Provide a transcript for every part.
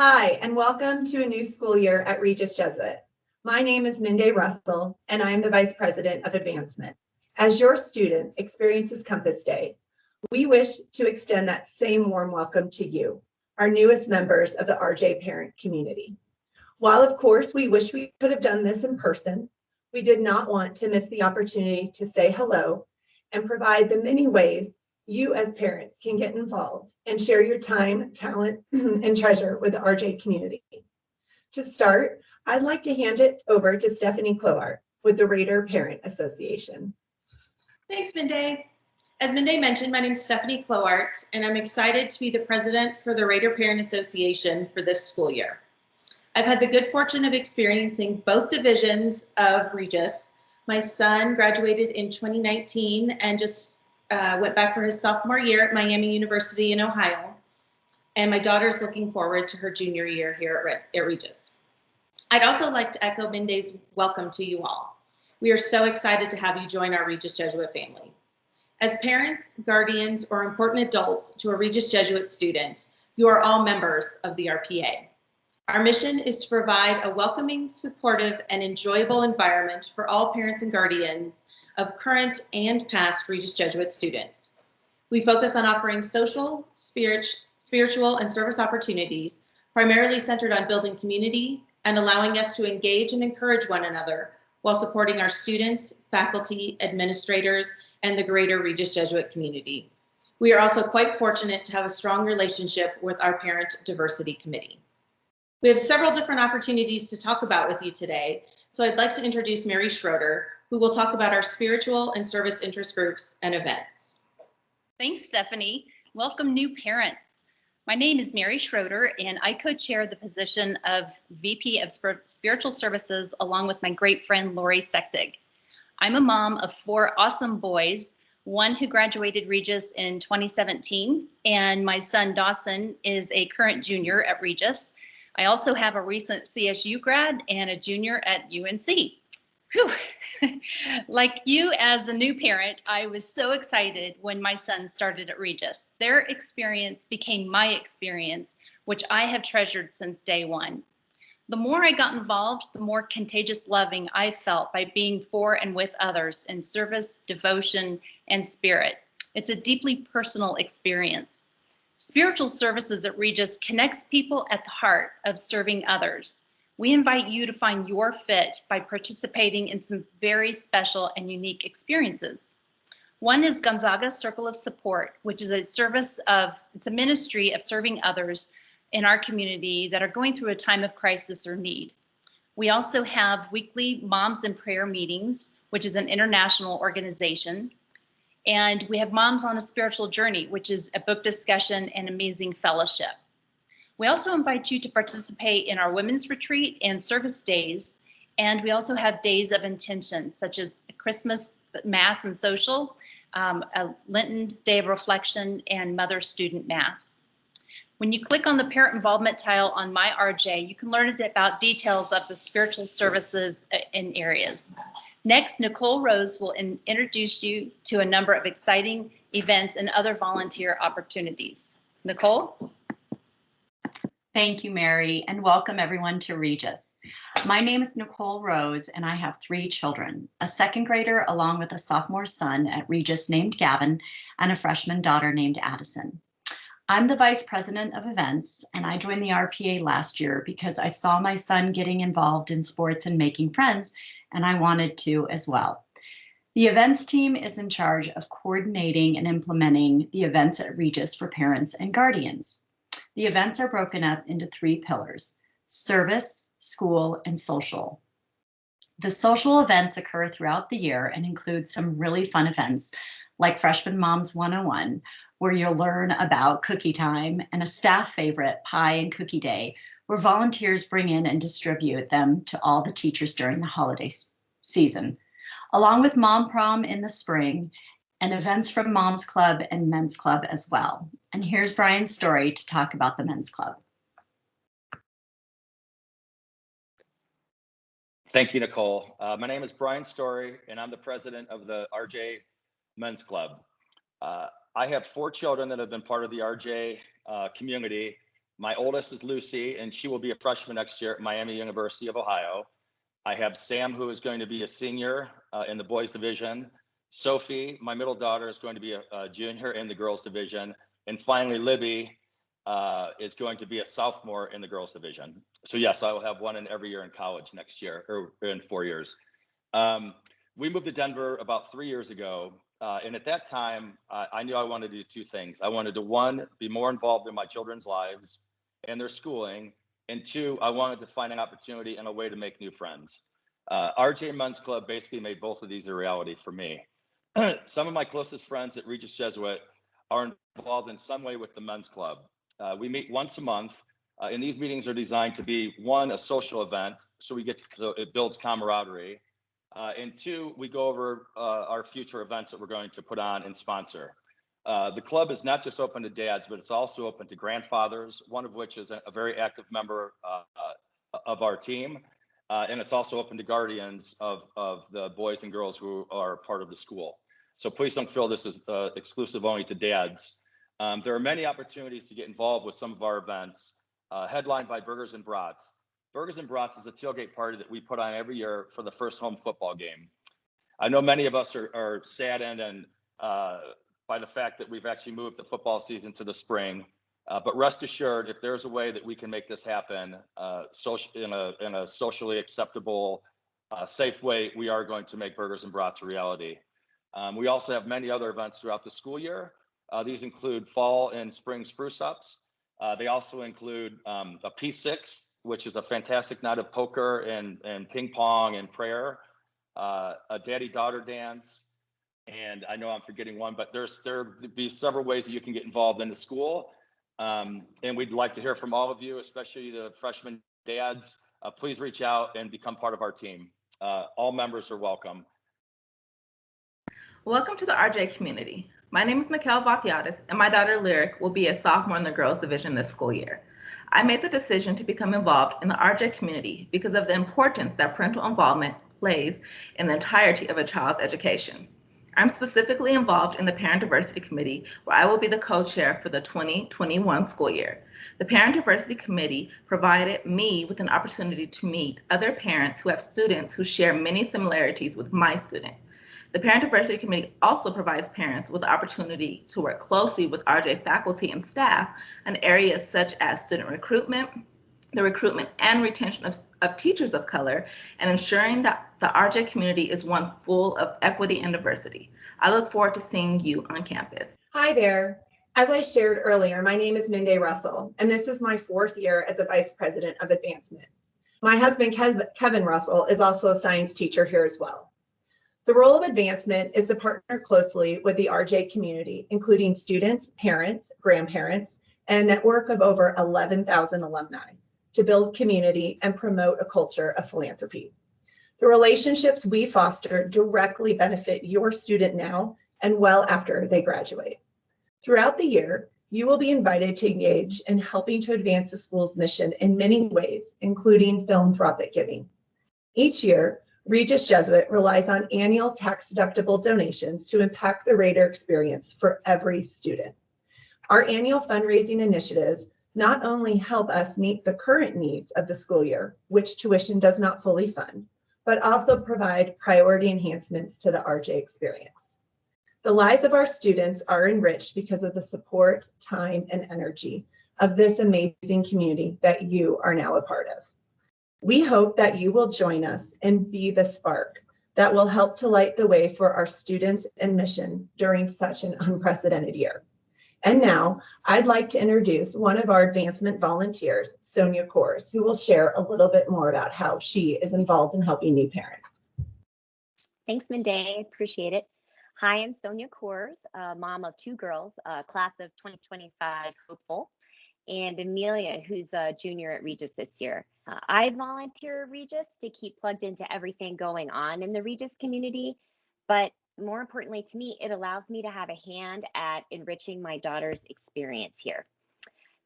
Hi, and welcome to a new school year at Regis Jesuit. My name is Minday Russell, and I am the Vice President of Advancement. As your student experiences Compass Day, we wish to extend that same warm welcome to you, our newest members of the RJ parent community. While of course we wish we could have done this in person, we did not want to miss the opportunity to say hello and provide the many ways you as parents can get involved and share your time, talent, and treasure with the RJ community. To start, I'd like to hand it over to Stephanie Clowart with the Raider Parent Association. Thanks, Minday. As Minday mentioned, my name is Stephanie Clowart, and I'm excited to be the president for the Raider Parent Association for this school year. I've had the good fortune of experiencing both divisions of Regis. My son graduated in 2019 and just went back for his sophomore year at Miami University in Ohio. And my daughter's looking forward to her junior year here at Regis. I'd also like to echo Minday's welcome to you all. We are so excited to have you join our Regis Jesuit family. As parents, guardians, or important adults to a Regis Jesuit student, you are all members of the RPA. Our mission is to provide a welcoming, supportive, and enjoyable environment for all parents and guardians of current and past Regis Jesuit students. We focus on offering social, spiritual, and service opportunities, primarily centered on building community and allowing us to engage and encourage one another while supporting our students, faculty, administrators, and the greater Regis Jesuit community. We are also quite fortunate to have a strong relationship with our Parent Diversity Committee. We have several different opportunities to talk about with you today, so I'd like to introduce Mary Schroeder, who will talk about our spiritual and service interest groups and events. Thanks, Stephanie. Welcome, new parents. My name is Mary Schroeder, and I co-chair the position of VP of Spiritual Services along with my great friend, Lori Sektig. I'm a mom of 4 awesome boys, one who graduated Regis in 2017, and my son Dawson is a current junior at Regis. I also have a recent CSU grad and a junior at UNC. Whew. Like you as a new parent, I was so excited when my son started at Regis. Their experience became my experience, which I have treasured since day one. The more I got involved, the more contagious loving I felt by being for and with others in service, devotion, and spirit. It's a deeply personal experience. Spiritual services at Regis connects people at the heart of serving others. We invite you to find your fit by participating in some very special and unique experiences. One is Gonzaga Circle of Support, which is it's a ministry of serving others in our community that are going through a time of crisis or need. We also have weekly Moms in Prayer meetings, which is an international organization. And we have Moms on a Spiritual Journey, which is a book discussion and amazing fellowship. We also invite you to participate in our women's retreat and service days. And we also have days of intention, such as a Christmas Mass and social, a Lenten Day of Reflection, and Mother-Student Mass. When you click on the parent involvement tile on My RJ, you can learn about details of the spiritual services in areas. Next, Nicole Rose will introduce you to a number of exciting events and other volunteer opportunities. Nicole? Thank you, Mary, and welcome everyone to Regis. My name is Nicole Rose, and I have 3 children, a 2nd grader along with a sophomore son at Regis named Gavin and a freshman daughter named Addison. I'm the Vice President of Events, and I joined the RPA last year because I saw my son getting involved in sports and making friends, and I wanted to as well. The events team is in charge of coordinating and implementing the events at Regis for parents and guardians. The events are broken up into 3 pillars: service, school, and social. The social events occur throughout the year and include some really fun events like Freshman Moms 101, where you'll learn about cookie time, and a staff favorite, Pie and Cookie Day, where volunteers bring in and distribute them to all the teachers during the holiday season, along with Mom Prom in the spring, and events from Mom's Club and Men's Club as well. And here's Brian's story to talk about the Men's Club. Thank you, Nicole. My name is Brian Story, and I'm the president of the RJ Men's Club. I have 4 children that have been part of the RJ community My oldest is Lucy, and she will be a freshman next year at Miami University of Ohio. I have Sam, who is going to be a senior in the boys division. Sophie, my middle daughter, is going to be a junior in the girls division. And finally, Libby is going to be a sophomore in the girls division. So yes, I will have one in every year in college next year, or in 4 years. We moved to Denver about 3 years ago. And at that time, I knew I wanted to do two things. I wanted to, one, be more involved in my children's lives and their schooling. And two, I wanted to find an opportunity and a way to make new friends. RJ Men's Club basically made both of these a reality for me. Some of my closest friends at Regis Jesuit are involved in some way with the men's club. We meet once a month, and these meetings are designed to be, one, a social event, so it builds camaraderie, and two, we go over our future events that we're going to put on and sponsor. The club is not just open to dads, but it's also open to grandfathers, one of which is a very active member of our team. And it's also open to guardians of the boys and girls who are part of the school. So please don't feel this is exclusive only to dads. There are many opportunities to get involved with some of our events, headlined by Burgers and Brats. Burgers and Brats is a tailgate party that we put on every year for the first home football game. I know many of us are saddened and by the fact that we've actually moved the football season to the spring. But rest assured, if there's a way that we can make this happen in a socially acceptable, safe way, we are going to make Burgers and Brats a reality. We also have many other events throughout the school year. These include fall and spring spruce ups. They also include a P6, which is a fantastic night of poker and ping pong and prayer, a daddy-daughter dance, and I know I'm forgetting one, but there'll be several ways that you can get involved in the school. And we'd like to hear from all of you, especially the freshman dads. Please reach out and become part of our team. All members are welcome. Welcome to the RJ community. My name is Mikkel Vapiatis, and my daughter Lyric will be a sophomore in the girls division this school year. I made the decision to become involved in the RJ community because of the importance that parental involvement plays in the entirety of a child's education. I'm specifically involved in the Parent Diversity Committee, where I will be the co-chair for the 2021 school year. The Parent Diversity Committee provided me with an opportunity to meet other parents who have students who share many similarities with my student. The Parent Diversity Committee also provides parents with the opportunity to work closely with RJ faculty and staff in areas such as student recruitment, the recruitment and retention of teachers of color, and ensuring that the RJ community is one full of equity and diversity. I look forward to seeing you on campus. Hi there. As I shared earlier, my name is Minday Russell, and this is my 4th year as a Vice President of Advancement. My husband, Kevin Russell, is also a science teacher here as well. The role of Advancement is to partner closely with the RJ community, including students, parents, grandparents, and a network of over 11,000 alumni, to build community and promote a culture of philanthropy. The relationships we foster directly benefit your student now and well after they graduate. Throughout the year, you will be invited to engage in helping to advance the school's mission in many ways, including philanthropic giving. Each year, Regis Jesuit relies on annual tax-deductible donations to impact the Raider experience for every student. Our annual fundraising initiatives not only help us meet the current needs of the school year, which tuition does not fully fund, but also provide priority enhancements to the RJ experience. The lives of our students are enriched because of the support, time, and energy of this amazing community that you are now a part of. We hope that you will join us and be the spark that will help to light the way for our students and mission during such an unprecedented year. And now I'd like to introduce one of our advancement volunteers, Sonia Kors, who will share a little bit more about how she is involved in helping new parents. Thanks, Minday. Appreciate it. Hi, I'm Sonia Kors, mom of 2 girls, class of 2025 hopeful, and Amelia, who's a junior at Regis this year. I volunteer at Regis to keep plugged into everything going on in the Regis community, but more importantly to me, it allows me to have a hand at enriching my daughter's experience here.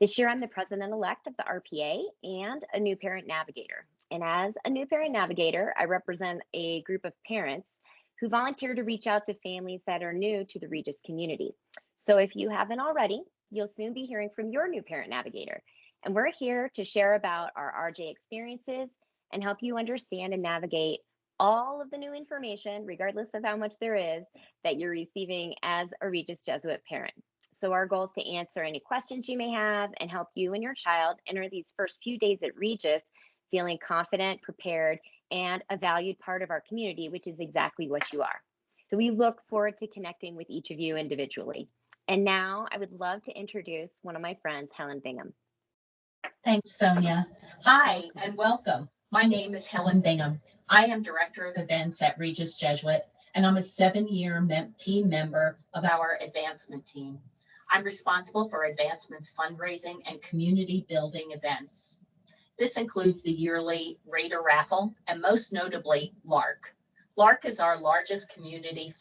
This year, I'm the president-elect of the RPA and a new parent navigator. And as a new parent navigator, I represent a group of parents who volunteer to reach out to families that are new to the Regis community. So if you haven't already, you'll soon be hearing from your new parent navigator. And we're here to share about our RJ experiences and help you understand and navigate all of the new information, regardless of how much there is, that you're receiving as a Regis Jesuit parent. So our goal is to answer any questions you may have and help you and your child enter these first few days at Regis feeling confident, prepared, and a valued part of our community, which is exactly what you are. So we look forward to connecting with each of you individually. And now I would love to introduce one of my friends, Helen Bingham. Thanks, Sonia. Hi, and welcome. My name is Helen Bingham. I am Director of Events at Regis Jesuit, and I'm a 7-year team member of our advancement team. I'm responsible for advancement's fundraising and community building events. This includes the yearly Raider raffle and most notably LARC. LARC is our largest community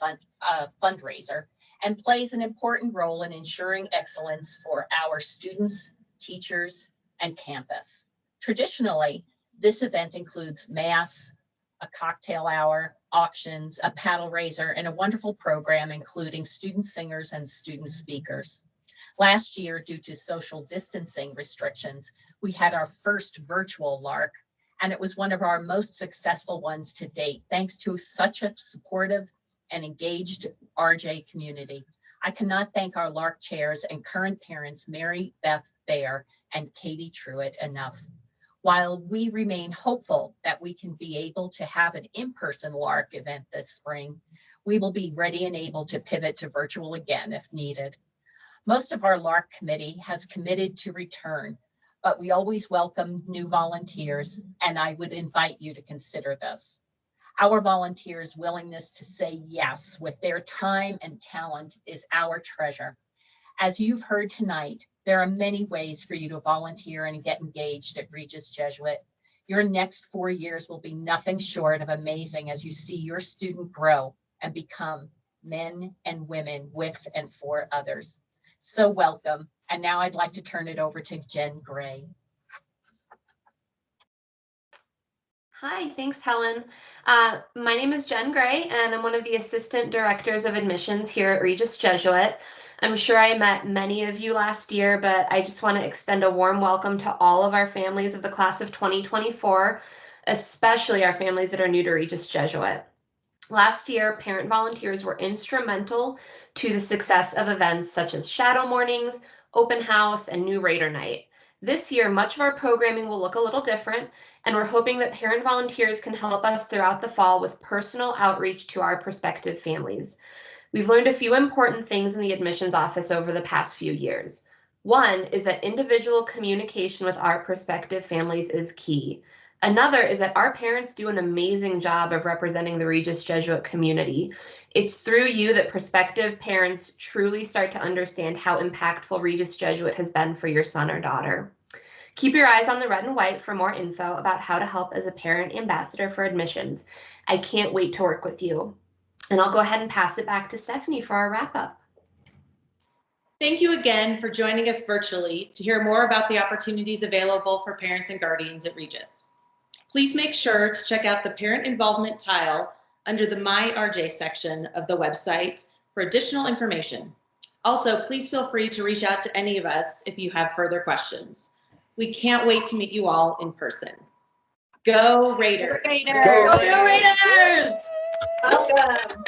fundraiser and plays an important role in ensuring excellence for our students, teachers, and campus. Traditionally, this event includes mass, a cocktail hour, auctions, a paddle raiser, and a wonderful program including student singers and student speakers. Last year, due to social distancing restrictions, we had our first virtual LARC, and it was one of our most successful ones to date, thanks to such a supportive and engaged RJ community. I cannot thank our LARC chairs and current parents, Mary Beth Baer and Katie Truitt, enough. While we remain hopeful that we can be able to have an in-person LARC event this spring, we will be ready and able to pivot to virtual again if needed. Most of our LARC committee has committed to return, but we always welcome new volunteers, and I would invite you to consider this. Our volunteers' willingness to say yes with their time and talent is our treasure. As you've heard tonight, there are many ways for you to volunteer and get engaged at Regis Jesuit. Your next 4 years will be nothing short of amazing as you see your student grow and become men and women with and for others. So welcome. And now I'd like to turn it over to Jen Gray. Hi, thanks, Helen. My name is Jen Gray, and I'm one of the Assistant Directors of Admissions here at Regis Jesuit. I'm sure I met many of you last year, but I just want to extend a warm welcome to all of our families of the class of 2024, especially our families that are new to Regis Jesuit. Last year, parent volunteers were instrumental to the success of events such as Shadow Mornings, Open House, and New Raider Night. This year, much of our programming will look a little different, and we're hoping that parent volunteers can help us throughout the fall with personal outreach to our prospective families. We've learned a few important things in the admissions office over the past few years. One is that individual communication with our prospective families is key. Another is that our parents do an amazing job of representing the Regis Jesuit community. It's through you that prospective parents truly start to understand how impactful Regis Jesuit has been for your son or daughter. Keep your eyes on the red and white for more info about how to help as a parent ambassador for admissions. I can't wait to work with you. And I'll go ahead and pass it back to Stephanie for our wrap up. Thank you again for joining us virtually to hear more about the opportunities available for parents and guardians at Regis. Please make sure to check out the parent involvement tile under the My RJ section of the website for additional information. Also, please feel free to reach out to any of us if you have further questions. We can't wait to meet you all in person. Go Raiders! Raiders! Go Raiders! Welcome.